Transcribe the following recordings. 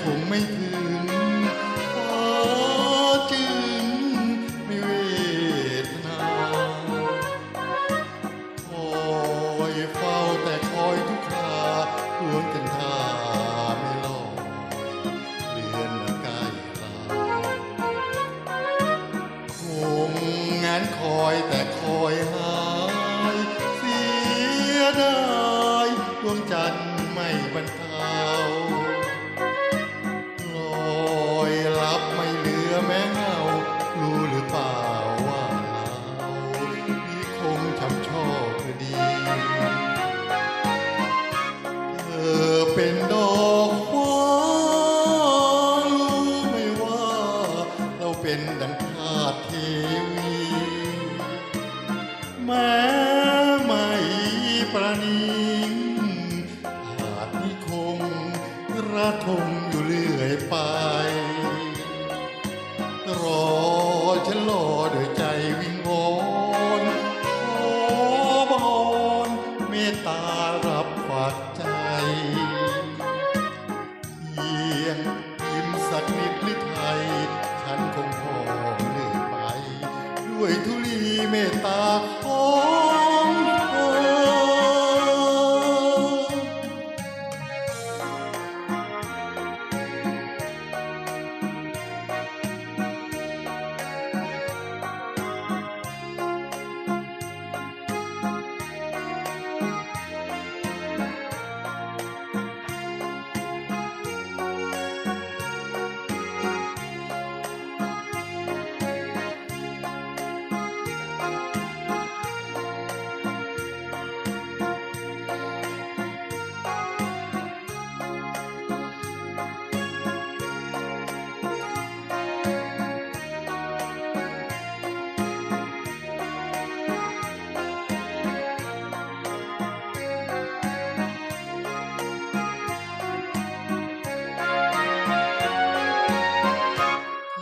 คงไม่ถึงฟ้าจึงไม่เวทนาคอยเฝ้าแต่คอยทุกคราลวงกันท่าไม่ลอยเรือนมาใกล้เราคงงั้นคอยแต่คอยหายเสียดายดวงจันทร์ไม่บรรเทาลอยลับไม่เหลือแม้เงารู้หรือเปล่าว่าเรานี่คงช้ำชอกคือดีเธอเป็นดอกฟ้ารู้ไหมว่าเราเป็นดังทาสเทวีแม้ไม่ประณีหาดนี้คงระทมอยู่เรื่อยไปรอฉันรอด้วยใจวิงวอนขอบอนเมตตารับฝากใจเพียงยิ้มสักนิดหรือไทยฉันคงพอเลื่อยไปด้วยธุลีเมตตาของ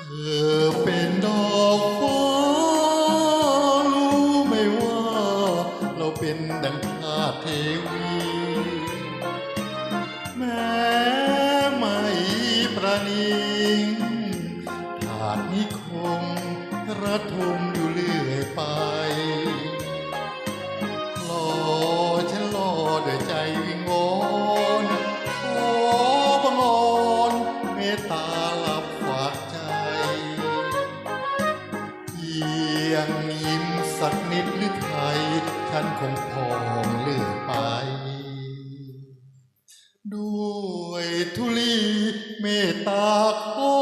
เธอเป็นดอกฟ้ารู้ไหมว่าเราเป็นดังทาสเทวีแม้ไม่ประณีทาสนี้คงระทมอยู่เรื่อยไปรอฉันรอด้วยใจวิงวอนขอบังอ่อนเมตตารับฝากใจเพียงยิ้มสักนิดหรือไทยฉันคงพองเลื่อยไปด้วยธุลีเมตตาขอ